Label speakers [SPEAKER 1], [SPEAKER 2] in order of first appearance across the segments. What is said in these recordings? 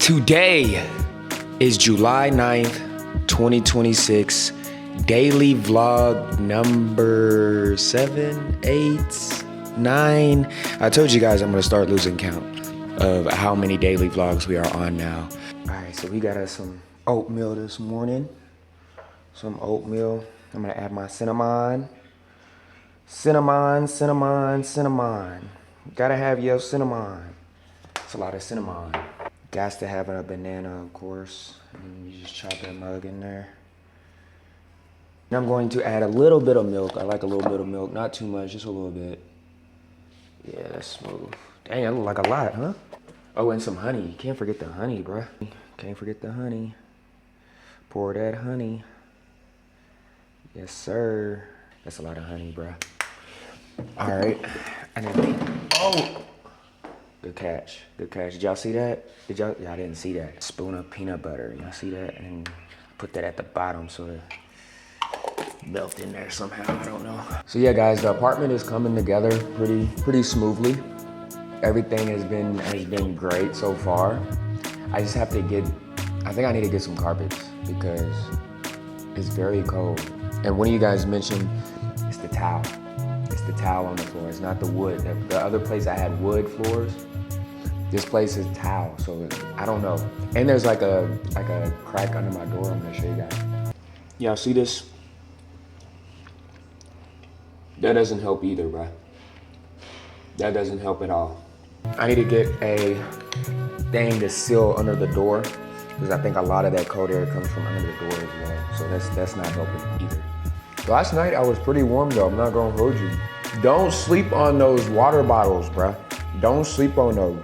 [SPEAKER 1] Today is July 9th, 2026, daily vlog number 7, 8, 9. I told you guys I'm gonna start losing count of how many daily vlogs we are on now. All right, so we got us some oatmeal this morning. Some oatmeal. I'm gonna add my cinnamon. Cinnamon. Gotta have your cinnamon. It's a lot of cinnamon. Got to have a banana, of course. And you just chop that mug in there. And I'm going to add a little bit of milk. I like a little bit of milk, not too much, just a little bit. Yeah, that's smooth. Dang, that look like a lot, huh? Oh, and some honey. Can't forget the honey, bruh. Can't forget the honey. Pour that honey. Yes, sir. That's a lot of honey, bruh. All right. And then, oh! Good catch. Good catch. Did y'all see that? Y'all didn't see that. Spoon of peanut butter. Y'all see that? And put that at the bottom so it melt in there somehow. I don't know. So yeah, guys, the apartment is coming together pretty smoothly. Everything has been great so far. I just have to I think I need to get some carpets because it's very cold. And one of you guys mentioned it's the towel. It's the towel on the floor. It's not the wood. The other place I had wood floors. This place is towel, so I don't know. And there's like a crack under my door. I'm gonna show you guys. Y'all see this? That doesn't help either, bro. That doesn't help at all. I need to get a thing to seal under the door because I think a lot of that cold air comes from under the door as well. So that's not helping either. Last night I was pretty warm though. I'm not gonna hold you. Don't sleep on those water bottles, bruh. Don't sleep on those.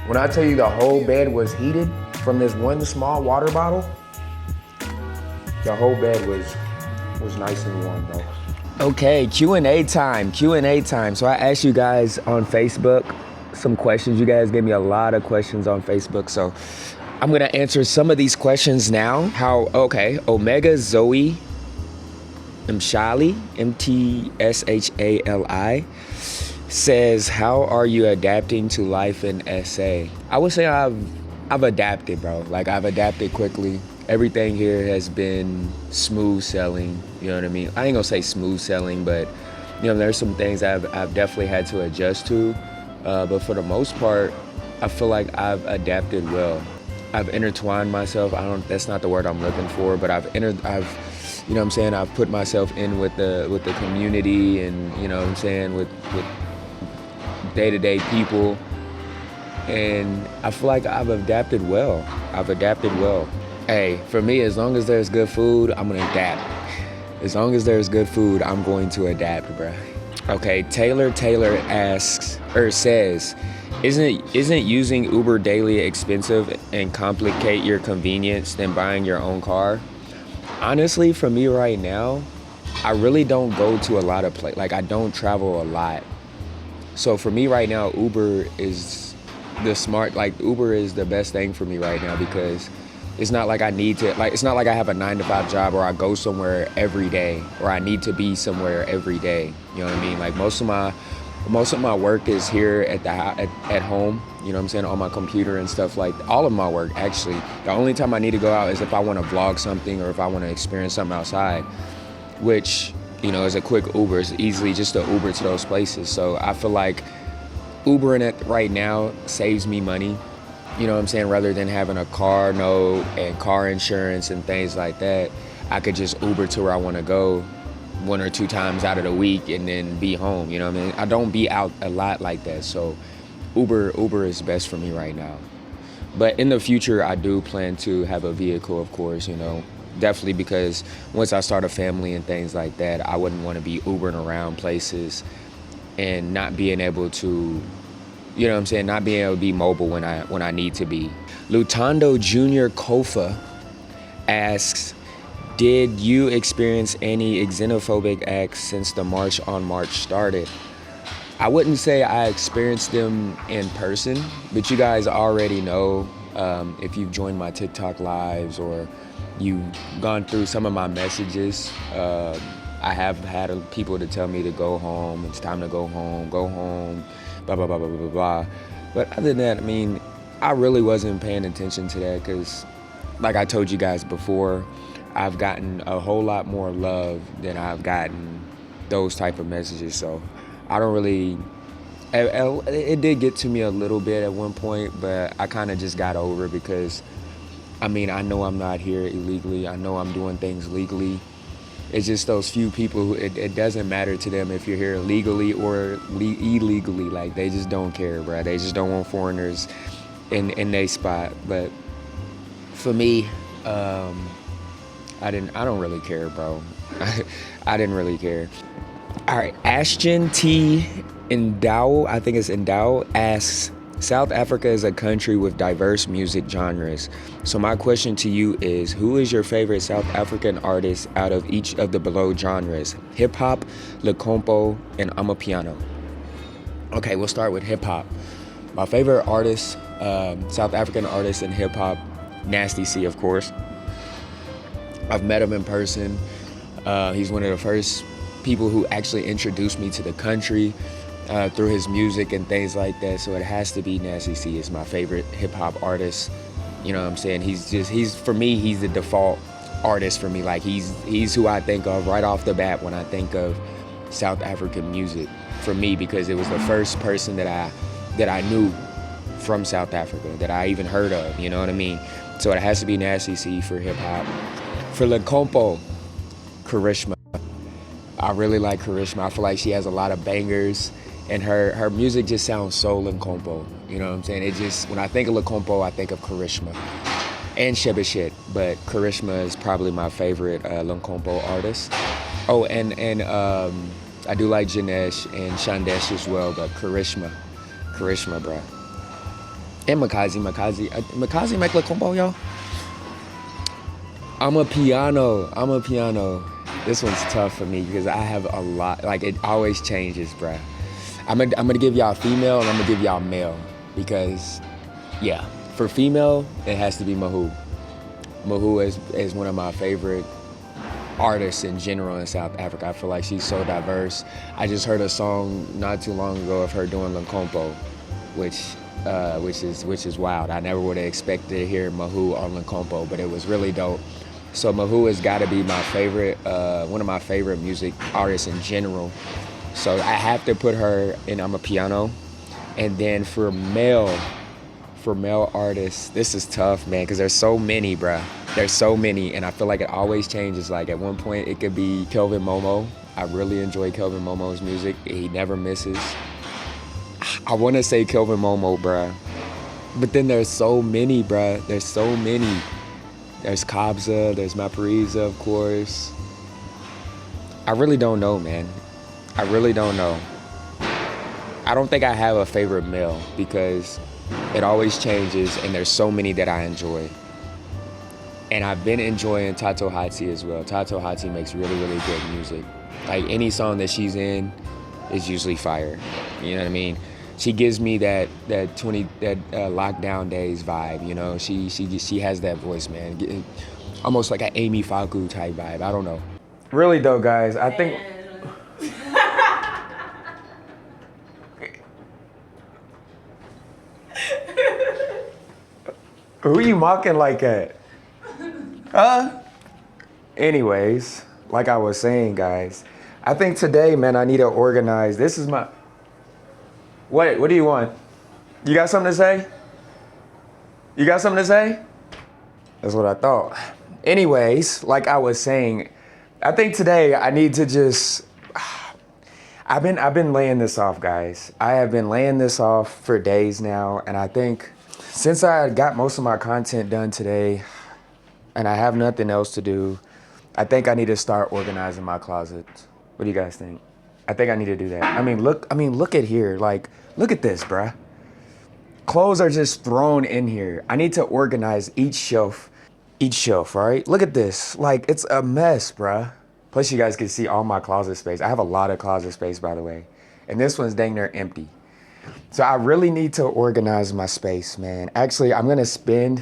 [SPEAKER 1] When I tell you the whole bed was heated from this one small water bottle, the whole bed was nice and warm, bro. Okay, Q&A time. So I asked you guys on Facebook some questions. You guys gave me a lot of questions on Facebook, so I'm gonna answer some of these questions now. Omega Zoe Mshali, Mtshali, says, how are you adapting to life in SA? I would say I've adapted, bro. Like, I've adapted quickly. Everything here has been smooth sailing, you know what I mean? I ain't gonna say smooth sailing, but you know, there's some things I've definitely had to adjust to. But for the most part, I feel like I've adapted well. I've intertwined myself. That's not the word I'm looking for, but you know what I'm saying? I've put myself in with the community and, you know what I'm saying, with day-to-day people. And I feel like I've adapted well. Hey, for me, as long as there's good food, I'm gonna adapt. As long as there's good food, I'm going to adapt, bruh. Okay, Taylor asks, or says, isn't using Uber daily expensive and complicate your convenience than buying your own car? Honestly, for me right now, I really don't go to a lot of places. Like, I don't travel a lot. So for me right now, Uber is Uber is the best thing for me right now because it's not like I need to, it's not like I have a 9-to-5 job or I go somewhere every day or I need to be somewhere every day. You know what I mean? Like, most of my work is here at home, you know what I'm saying, on my computer and stuff. Like, all of my work, actually. The only time I need to go out is if I want to vlog something or if I want to experience something outside, which, you know, is a quick Uber. It's easily just an Uber to those places. So I feel like Ubering it right now saves me money, you know what I'm saying, rather than having a car note and car insurance and things like that. I could just Uber to where I want to go 1 or 2 times out of the week and then be home, you know what I mean? I don't be out a lot like that, so Uber is best for me right now. But in the future, I do plan to have a vehicle, of course, you know, definitely, because once I start a family and things like that, I wouldn't want to be Ubering around places and not being able to, you know what I'm saying, not being able to be mobile when I need to be. Lutando Jr. Kofa asks, did you experience any xenophobic acts since the March on March started? I wouldn't say I experienced them in person, but you guys already know, if you've joined my TikTok lives or you've gone through some of my messages, I have had people to tell me to go home, it's time to go home, blah, blah, blah, blah, blah, blah. But other than that, I mean, I really wasn't paying attention to that because, like I told you guys before, I've gotten a whole lot more love than I've gotten those type of messages. So I don't really. It did get to me a little bit at one point, but I kind of just got over it because, I mean, I know I'm not here illegally. I know I'm doing things legally. It's just those few people who it doesn't matter to them if you're here legally or illegally. Like, they just don't care, bro. They just don't want foreigners in their spot. But for me, I don't really care, bro. I didn't really care. All right, Ashton T. Endow, I think it's Endow, asks, South Africa is a country with diverse music genres. So my question to you is, who is your favorite South African artist out of each of the below genres? Hip hop, Licompo, and Amapiano. Okay, we'll start with hip hop. My favorite artist, South African artist in hip hop, Nasty C, of course. I've met him in person. He's one of the first people who actually introduced me to the country through his music and things like that. So it has to be Nasty C is my favorite hip hop artist. You know what I'm saying? For me, he's the default artist for me. Like, he's who I think of right off the bat when I think of South African music for me, because it was the first person that I knew from South Africa that I even heard of. You know what I mean? So it has to be Nasty C for hip hop. For Licompo, Karishma. I really like Karishma. I feel like she has a lot of bangers, and her music just sounds so Licompo. You know what I'm saying? It just, when I think of Licompo, I think of Karishma and Shebeshit, but Karishma is probably my favorite Licompo artist. Oh, and I do like Janesh and Shandesh as well, but Karishma, bro. And Makazi make Licompo, y'all. I'm a piano. This one's tough for me because I have a lot, like, it always changes, bruh. I'm gonna give y'all female and I'm gonna give y'all male because, yeah, for female, it has to be Mahu. Mahu is one of my favorite artists in general in South Africa. I feel like she's so diverse. I just heard a song not too long ago of her doing Licompo, which is wild. I never would have expected to hear Mahu on Licompo, but it was really dope. So Mahu has got to be my favorite, one of my favorite music artists in general. So I have to put her in Amapiano. And then for male artists, this is tough, man, because there's so many, bruh. There's so many, and I feel like it always changes. Like, at one point, it could be Kelvin Momo. I really enjoy Kelvin Momo's music. He never misses. I want to say Kelvin Momo, bruh. But then there's so many, bruh. There's so many. There's Kabza, there's Mapariza, of course. I really don't know, man. I really don't know. I don't think I have a favorite male because it always changes and there's so many that I enjoy. And I've been enjoying Tato Hatsi as well. Tato Hatsi makes really, really good music. Like, any song that she's in is usually fire. You know what I mean? She gives me that lockdown days vibe, you know. She has that voice, man. Almost like an Amy Faku type vibe. I don't know. Really though, guys, I think. Who are you mocking like that? Huh? Anyways, like I was saying, guys, I think today, man, I need to organize. This is my. What do you want? You got something to say? You got something to say? That's what I thought. Anyways, like I was saying, I think today I need to just, I've been laying this off, guys. I have been laying this off for days now, and I think since I got most of my content done today and I have nothing else to do, I think I need to start organizing my closet. What do you guys think? I think I need to do that. I mean, look at here. Like, look at this, bruh. Clothes are just thrown in here. I need to organize each shelf, right? Look at this. Like, it's a mess, bruh. Plus, you guys can see all my closet space. I have a lot of closet space, by the way. And this one's dang near empty. So I really need to organize my space, man. Actually, I'm gonna do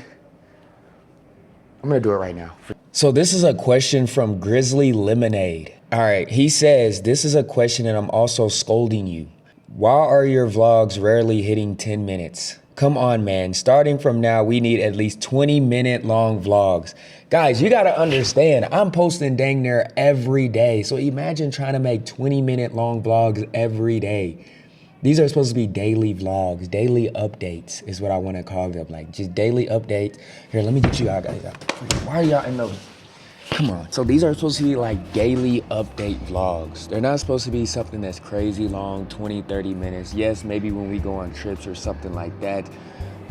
[SPEAKER 1] it right now. So this is a question from Grizzly Lemonade. All right, he says, this is a question and I'm also scolding you. Why are your vlogs rarely hitting 10 minutes? Come on, man. Starting from now, we need at least 20-minute long vlogs. Guys, you gotta understand, I'm posting dang near every day. So imagine trying to make 20-minute long vlogs every day. These are supposed to be daily vlogs, daily updates is what I wanna call them. Like just daily updates. Here, let me get you out, guys. Why are y'all in those? Come on. So these are supposed to be like daily update vlogs. They're not supposed to be something that's crazy long, 20, 30 minutes. Yes, maybe when we go on trips or something like that.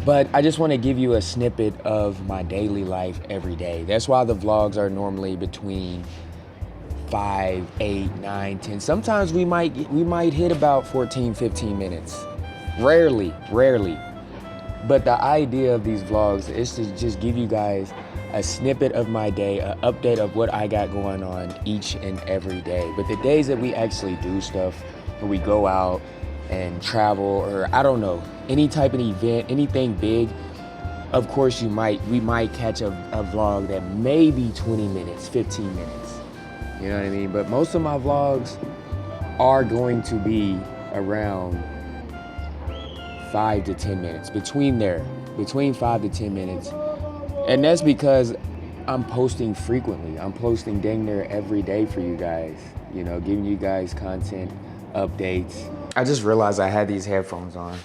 [SPEAKER 1] But I just want to give you a snippet of my daily life every day. That's why the vlogs are normally between 5, 8, 9, 10. Sometimes we might hit about 14, 15 minutes. Rarely. But the idea of these vlogs is to just give you guys a snippet of my day, an update of what I got going on each and every day. But the days that we actually do stuff, where we go out and travel, or I don't know, any type of event, anything big, of course we might catch a vlog that may be 20 minutes, 15 minutes. You know what I mean? But most of my vlogs are going to be around 5 to 10 minutes, between 5 to 10 minutes. And that's because I'm posting frequently. I'm posting dang near every day for you guys, you know, giving you guys content, updates. I just realized I had these headphones on.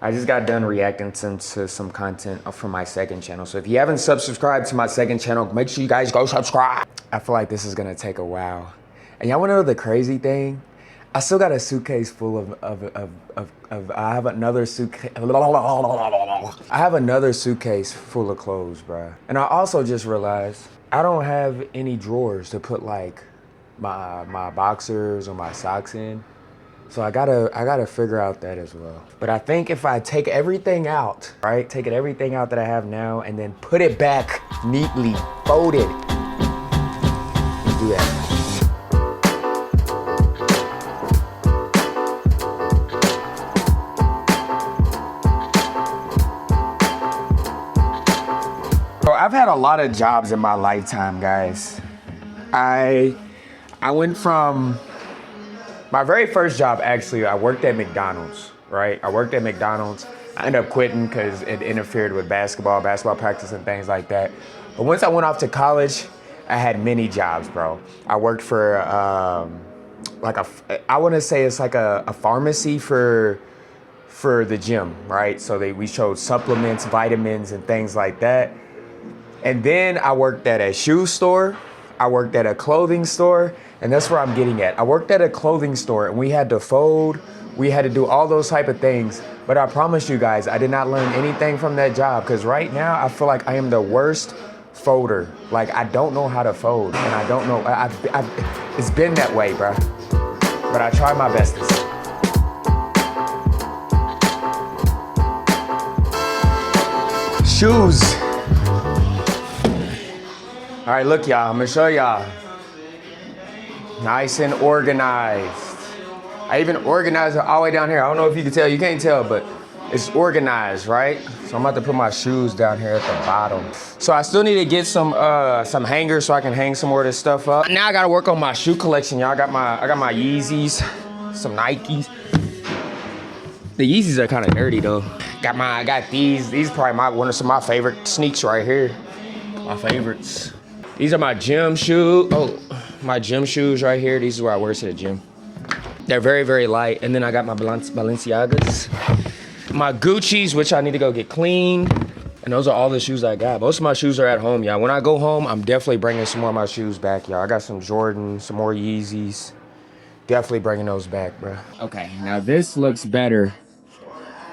[SPEAKER 1] I just got done reacting to some content from my second channel. So if you haven't subscribed to my second channel, make sure you guys go subscribe. I feel like this is gonna take a while. And y'all wanna know the crazy thing? I still got a suitcase full I have another suitcase. I have another suitcase full of clothes, bruh. And I also just realized I don't have any drawers to put like my boxers or my socks in. So I gotta figure out that as well. But I think if I take everything out, right? Take everything out that I have now and then put it back neatly, folded. Let's do that. So I've had a lot of jobs in my lifetime, guys. I went from my very first job, actually, I worked at McDonald's, right? I worked at McDonald's. I ended up quitting because it interfered with basketball practice and things like that. But once I went off to college, I had many jobs, bro. I worked for I want to say it's like a pharmacy for the gym, right? So we showed supplements, vitamins, and things like that. And then I worked at a shoe store. I worked at a clothing store, and that's where I'm getting at. I worked at a clothing store, and we had to fold. We had to do all those type of things. But I promise you guys, I did not learn anything from that job, because right now I feel like I am the worst folder. Like, I don't know how to fold, and I don't know. It's been that way, bro. But I try my bestest. Shoes. All right, look, y'all, I'm gonna show y'all. Nice and organized. I even organized it all the way down here. I don't know if you can tell, you can't tell, but it's organized, right? So I'm about to put my shoes down here at the bottom. So I still need to get some hangers so I can hang some more of this stuff up. Now I gotta work on my shoe collection, y'all. I got my Yeezys, some Nikes. The Yeezys are kind of dirty though. I got these. These are probably some of my favorite sneaks right here. My favorites. These are my gym shoes. Oh, my gym shoes right here. These are where I wear to the gym. They're very, very light. And then I got my Balenciagas. My Gucci's, which I need to go get clean. And those are all the shoes I got. Most of my shoes are at home, y'all. When I go home, I'm definitely bringing some more of my shoes back, y'all. I got some Jordans, some more Yeezys. Definitely bringing those back, bro. Okay, now this looks better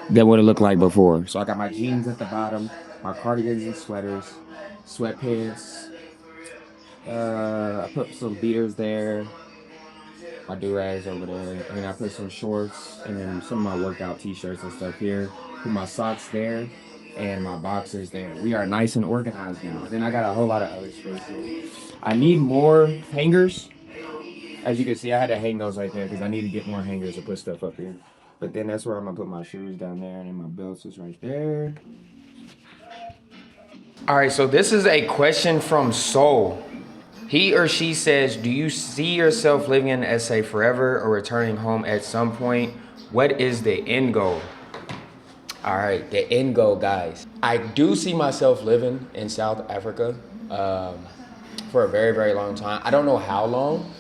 [SPEAKER 1] than what it looked like before. So I got my jeans at the bottom, my cardigans and sweaters, sweatpants. I put some beaters there, my do-rags over there, and then I put some shorts and then some of my workout t-shirts and stuff here. Put my socks there and my boxers there. We are nice and organized now. Then I got a whole lot of other space here. I need more hangers. As you can see, I had to hang those right there because I need to get more hangers to put stuff up here. But then that's where I'm gonna put my shoes down there, and then my belts is right there. All right, so this is a question from Soul. He or she says, do you see yourself living in SA forever or returning home at some point? What is the end goal? All right, the end goal, guys. I do see myself living in South Africa for a very, very long time. I don't know how long,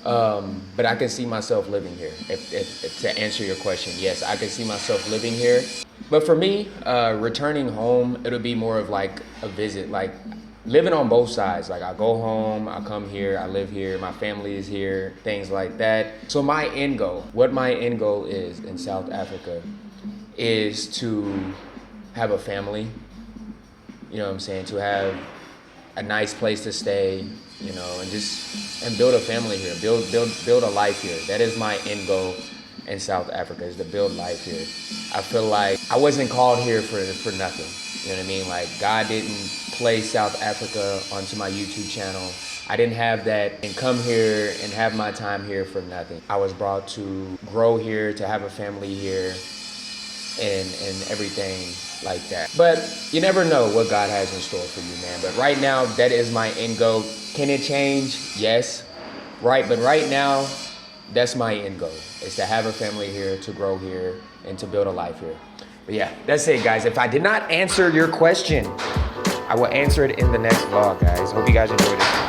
[SPEAKER 1] but I can see myself living here. If to answer your question, yes, I can see myself living here. But for me, returning home, it'll be more of like a visit, like living on both sides. Like I go home, I come here, I live here, my family is here, things like that. So my end goal, what my end goal is in South Africa, is to have a family. You know what I'm saying? To have a nice place to stay, you know, and build a family here, build a life here. That is my end goal in South Africa, is to build life here. I feel like I wasn't called here for nothing. You know what I mean? Like God didn't place South Africa onto my YouTube channel. I didn't have that and come here and have my time here for nothing. I was brought to grow here, to have a family here, and everything like that. But you never know what God has in store for you, man. But right now, that is my end goal. Can it change? Yes. Right, but right now, that's my end goal, is to have a family here, to grow here, and to build a life here. But yeah, that's it, guys. If I did not answer your question, I will answer it in the next vlog, guys. Hope you guys enjoyed it.